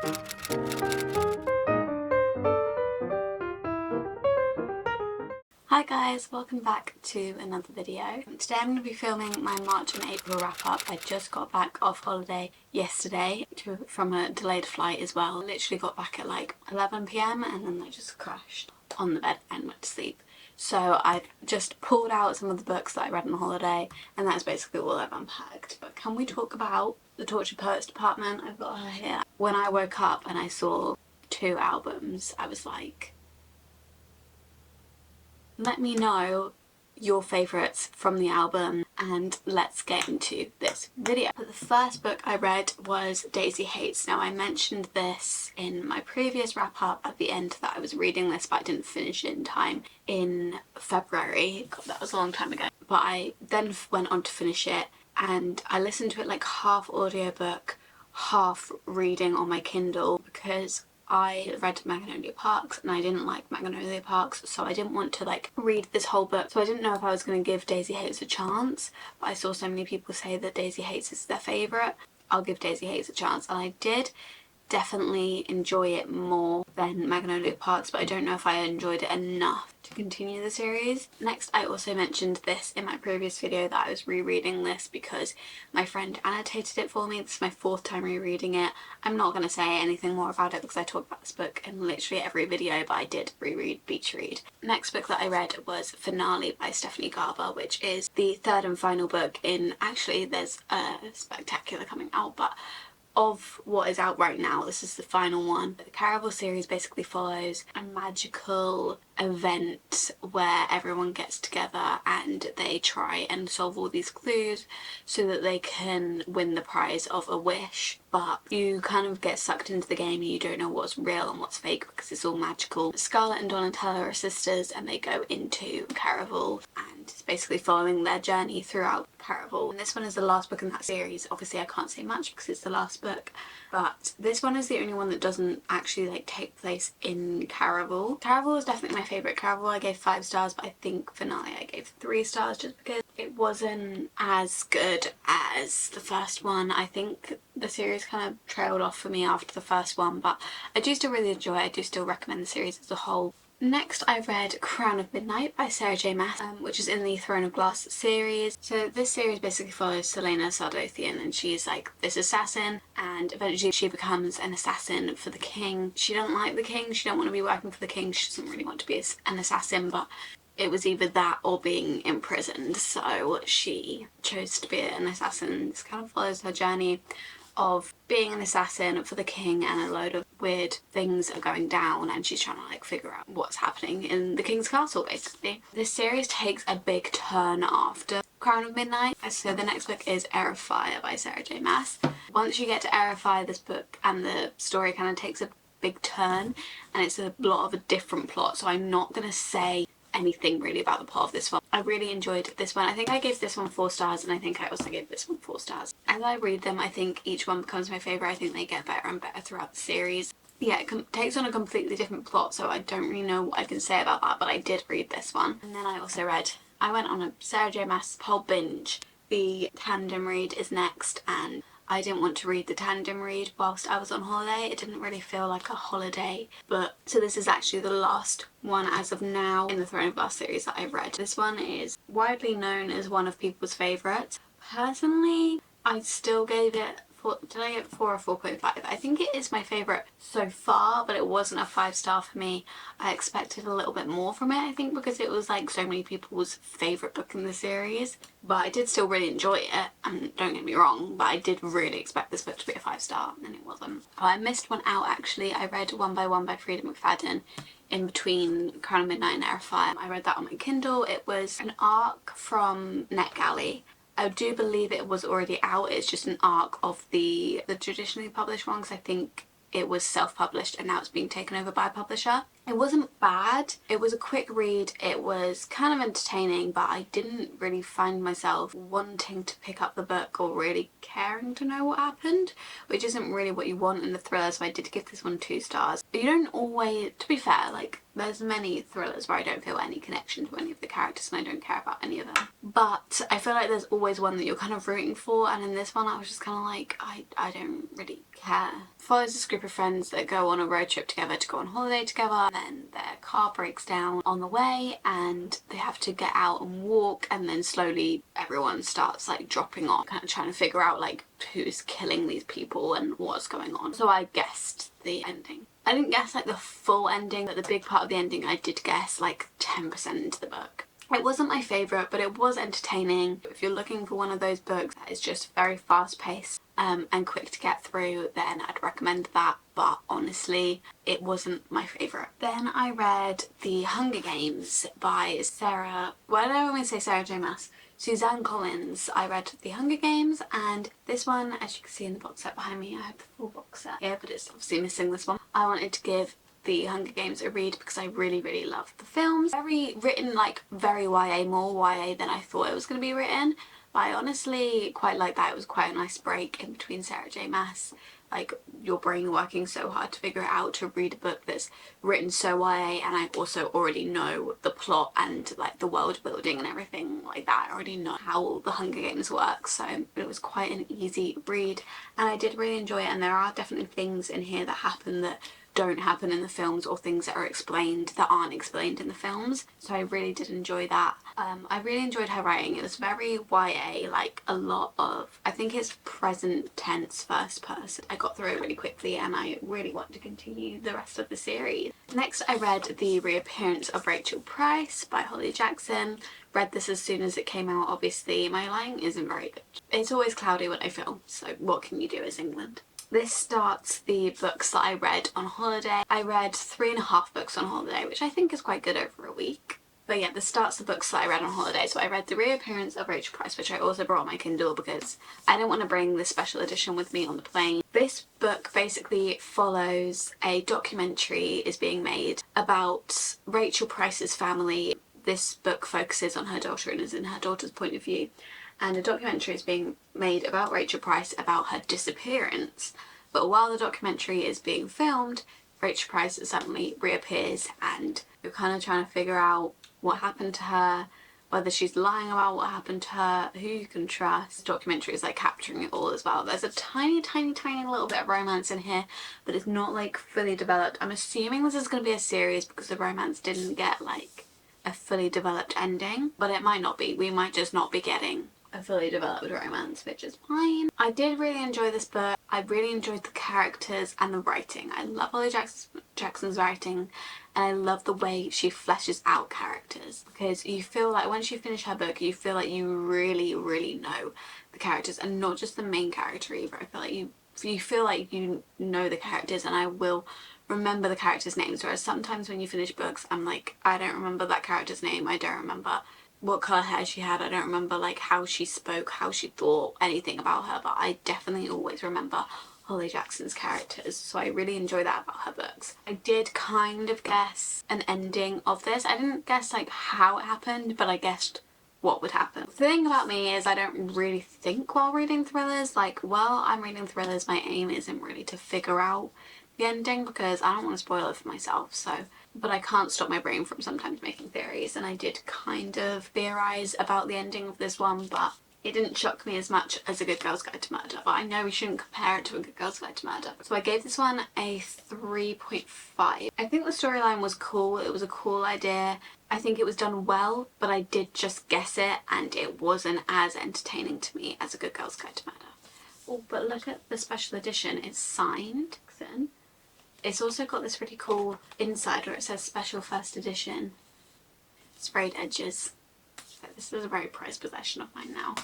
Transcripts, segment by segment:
Hi guys, welcome back to another video. Today I'm going to be filming my March and April wrap up. I just got back off holiday yesterday from a delayed flight as well. Literally got back at like 11 PM and then I just crashed on the bed and went to sleep. So I've just pulled out some of the books that I read on holiday and that's basically all I've unpacked. But can we talk about the Tortured Poets department? I've got her here. When I woke up and I saw 2 albums, I was like, let me know your favourites from the album and let's get into this video. But the first book I read was Daisy Hates. Now I mentioned this in my previous wrap up at the end that I was reading this but I didn't finish it in time in February. God, that was a long time ago. But I then went on to finish it and I listened to it like half audiobook, half reading on my Kindle because I read Magnolia Parks and I didn't like Magnolia Parks, so I didn't want to like read this whole book. So I didn't know if I was going to give Daisy Hates a chance, but I saw so many people say that Daisy Hates is their favourite. I'll give Daisy Hates a chance, and I did definitely enjoy it more than Magnolia Parks, but I don't know if I enjoyed it enough to continue the series. Next, I also mentioned this in my previous video that I was rereading this because my friend annotated it for me. This is my 4th time rereading it. I'm not going to say anything more about it because I talk about this book in literally every video, but I did reread Beach Read. Next book that I read was Finale by Stephanie Garber, which is the 3rd and final book in, actually there's a spectacular coming out, but of what is out right now, this is the final one. The Caraval series basically follows a magical event where everyone gets together and they try and solve all these clues so that they can win the prize of a wish. But you kind of get sucked into the game and you don't know what's real and what's fake because it's all magical. Scarlett and Donatella are sisters and they go into Caraval and it's basically following their journey throughout Caraval. And this one is the last book in that series. Obviously I can't say much because it's the last book, but this one is the only one that doesn't actually like take place in Caraval. Caraval is definitely my favourite. Caraval I gave 5 stars, but I think Finale I gave 3 stars just because it wasn't as good as the first one. I think the series kind of trailed off for me after the first one, but I do still really enjoy it. I do still recommend the series as a whole. Next I read Crown of Midnight by Sarah J Maas, which is in the Throne of Glass series. So this series basically follows Selena Sardothian and she's like this assassin and eventually she becomes an assassin for the king. She doesn't like the king, she don't want to be working for the king, she doesn't really want to be an assassin, but it was either that or being imprisoned, so she chose to be an assassin. This kind of follows her journey of being an assassin for the king and a load of weird things are going down and she's trying to like figure out what's happening in the king's castle basically. This series takes a big turn after Crown of Midnight. So the next book is Heir of Fire by Sarah J Maas. Once you get to Heir of Fire, this book and the story kind of takes a big turn and it's a lot of a different plot, so I'm not going to say anything really about the plot of this one. I really enjoyed this one. I think I gave this one 4 stars and I think I also gave this one 4 stars. As I read them I think each one becomes my favourite. I think they get better and better throughout the series. Yeah, it takes on a completely different plot, so I don't really know what I can say about that, but I did read this one. And then I also I went on a Sarah J Maas whole binge. The tandem read is next and I didn't want to read the tandem read whilst I was on holiday. It didn't really feel like a holiday, but so this is actually the last one as of now in the Throne of Glass series that I've read. This one is widely known as one of people's favourites. Personally, I still gave it did I give it 4 or 4.5? I think it is my favourite so far, but it wasn't a 5-star for me. I expected a little bit more from it, I think, because it was like so many people's favourite book in the series. But I did still really enjoy it, and don't get me wrong, but I did really expect this book to be a 5-star, and it wasn't. Oh, I missed one out actually. I read One by One by Frida McFadden in between Crown of Midnight and Heir of Fire. I read that on my Kindle. It was an arc from NetGalley. I do believe it was already out, it's just an arc of the traditionally published one because I think it was self-published and now it's being taken over by a publisher. It wasn't bad, it was a quick read, it was kind of entertaining, but I didn't really find myself wanting to pick up the book or really caring to know what happened, which isn't really what you want in a thriller, so I did give this one 2 stars. But you don't always, to be fair, like, there's many thrillers where I don't feel any connection to any of the characters and I don't care about any of them. But I feel like there's always one that you're kind of rooting for, and in this one I was just kind of like, I don't really care. It follows this group of friends that go on a road trip together to go on holiday together, and then their car breaks down on the way and they have to get out and walk, and then slowly everyone starts like dropping off, kind of trying to figure out like who's killing these people and what's going on. So I guessed the ending. I didn't guess like the full ending, but the big part of the ending I did guess like 10% into the book. It wasn't my favourite, but it was entertaining. If you're looking for one of those books that is just very fast paced and quick to get through, then I'd recommend that, but honestly it wasn't my favourite. Then I read The Hunger Games by Sarah, why do I always say Sarah J Maas? Suzanne Collins. I read The Hunger Games, and this one, as you can see in the box set behind me, I have the full box set here, but it's obviously missing this one. I wanted to give The Hunger Games a read because I really loved the films. Written like very YA, more YA than I thought it was going to be written, but I honestly quite like that. It was quite a nice break in between Sarah J Maas, like your brain working so hard to figure it out, to read a book that's written so YA, and I also already know the plot and like the world building and everything like that. I already know how the Hunger Games work, so it was quite an easy read and I did really enjoy it. And there are definitely things in here that happen that don't happen in the films, or things that are explained that aren't explained in the films, so I really did enjoy that. I really enjoyed her writing. It was very YA, like a lot of, I think it's present tense first person. I got through it really quickly and I really want to continue the rest of the series. Next I read The Reappearance of Rachel Price by Holly Jackson. Read this as soon as it came out. Obviously my lighting isn't very good. It's always cloudy when I film, so what can you do as England? This starts the books that I read on holiday. I read 3.5 books on holiday, which I think is quite good over a week. But yeah, this starts the books that I read on holiday. So I read The Reappearance of Rachel Price, which I also brought on my Kindle because I didn't want to bring the special edition with me on the plane. This book basically follows a documentary is being made about Rachel Price's family. This book focuses on her daughter and is in her daughter's point of view. And a documentary is being made about Rachel Price about her disappearance. But while the documentary is being filmed, Rachel Price suddenly reappears and you're kind of trying to figure out what happened to her, whether she's lying about what happened to her, who you can trust. The documentary is like capturing it all as well. There's a tiny little bit of romance in here, but it's not like fully developed. I'm assuming this is going to be a series because the romance didn't get like a fully developed ending, but it might not be. We might just not be getting a fully developed romance, which is fine. I did really enjoy this book. I really enjoyed the characters and the writing. I love Holly Jackson's writing, and I love the way she fleshes out characters, because you feel like once you finish her book you feel like you really know the characters, and not just the main character either. I feel like you feel like you know the characters, and I will remember the characters' names, whereas sometimes when you finish books I'm like, I don't remember that character's name, I don't remember what colour hair she had, I don't remember like how she spoke, how she thought, anything about her, but I definitely always remember Holly Jackson's characters, so I really enjoy that about her books. I did kind of guess an ending of this. I didn't guess like how it happened, but I guessed what would happen. The thing about me is I don't really think while reading thrillers. Like, while I'm reading thrillers my aim isn't really to figure out the ending because I don't want to spoil it for myself, so. But I can't stop my brain from sometimes making theories, and I did kind of theorise about the ending of this one, but it didn't shock me as much as A Good Girl's Guide to Murder. But I know we shouldn't compare it to A Good Girl's Guide to Murder. So I gave this one a 3.5. I think the storyline was cool, it was a cool idea. I think it was done well, but I did just guess it and it wasn't as entertaining to me as A Good Girl's Guide to Murder. Oh, but look at the special edition, it's signed. It's also got this really cool inside where it says special first edition. Sprayed edges. So this is a very prized possession of mine now.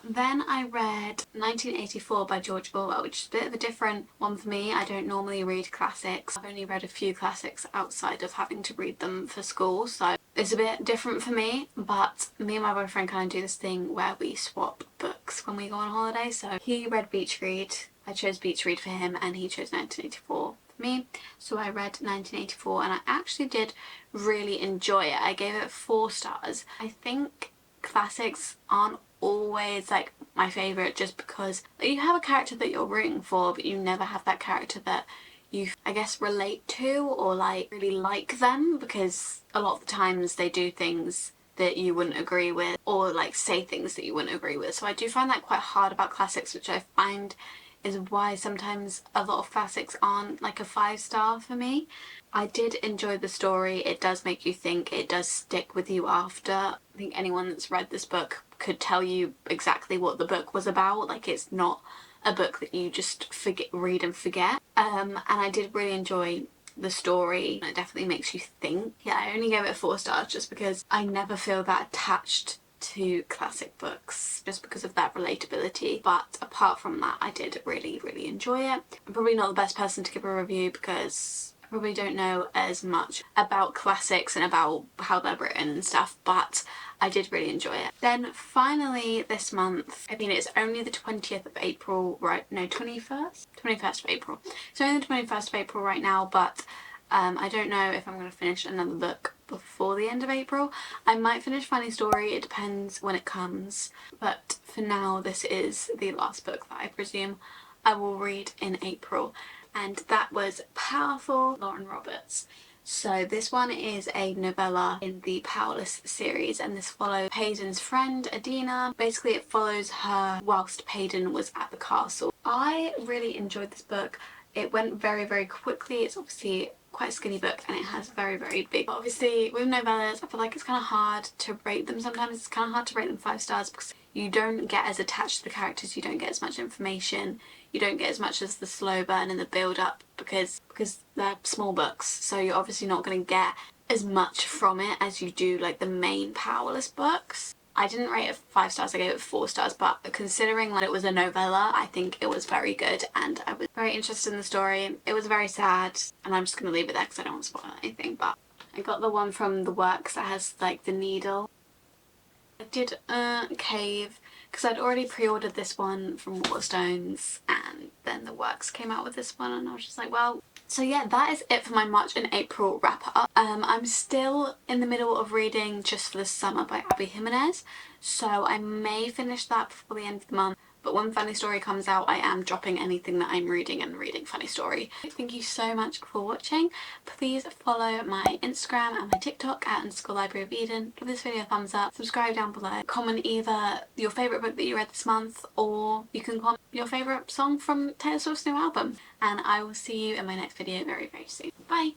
Then I read 1984 by George Orwell, which is a bit of a different one for me. I don't normally read classics. I've only read a few classics outside of having to read them for school, so it's a bit different for me. But me and my boyfriend kind of do this thing where we swap books when we go on holiday. So he read Beach Read, I chose Beach Read for him, and he chose 1984 for me. So I read 1984 and I actually did really enjoy it. I gave it 4 stars. I think classics aren't always like my favourite just because you have a character that you're rooting for, but you never have that character that you, I guess, relate to or like really like them, because a lot of the times they do things that you wouldn't agree with or like say things that you wouldn't agree with. So I do find that quite hard about classics, which I find is why sometimes a lot of classics aren't like a 5-star for me. I did enjoy the story. It does make you think, it does stick with you after. I think anyone that's read this book could tell you exactly what the book was about. Like, it's not a book that you just read and forget. And I did really enjoy the story. It definitely makes you think. Yeah, I only gave it 4 stars just because I never feel that attached to classic books just because of that relatability, but apart from that I did really enjoy it. I'm probably not the best person to give a review because I probably don't know as much about classics and about how they're written and stuff, but I did really enjoy it. Then finally this month, I mean it's only the 20th of April, right? No, 21st? 21st of April. It's only the 21st of April right now, but I don't know if I'm going to finish another book before the end of April. I might finish Funny Story, it depends when it comes, but for now this is the last book that I presume I will read in April, and that was Powerful, Lauren Roberts. So this one is a novella in the Powerless series, and this follows Payden's friend Adina. Basically it follows her whilst Payden was at the castle. I really enjoyed this book. It went very quickly. It's obviously quite a skinny book and it has very big. Obviously with novellas I feel like it's kind of hard to rate them sometimes. It's kind of hard to rate them 5 stars because you don't get as attached to the characters, you don't get as much information, you don't get as much as the slow burn and the build up because they're small books, so you're obviously not going to get as much from it as you do like the main Powerless books. I didn't rate it 5 stars, I gave it 4 stars, but considering that it was a novella, I think it was very good and I was very interested in the story. It was very sad, and I'm just going to leave it there because I don't want to spoil anything, but I got the one from the Works that has like the needle. I did Cave because I'd already pre-ordered this one from Waterstones, and then the Works came out with this one and I was just like, well. So yeah, that is it for my March and April wrap up. I'm still in the middle of reading Just for the Summer by Abby Jimenez, so I may finish that before the end of the month. But when Funny Story comes out, I am dropping anything that I'm reading and reading Funny Story. Thank you so much for watching. Please follow my Instagram and my TikTok at _libraryofeden. Give this video a thumbs up, subscribe down below, comment either your favourite book that you read this month, or you can comment your favourite song from Taylor Swift's new album. And I will see you in my next video very soon. Bye!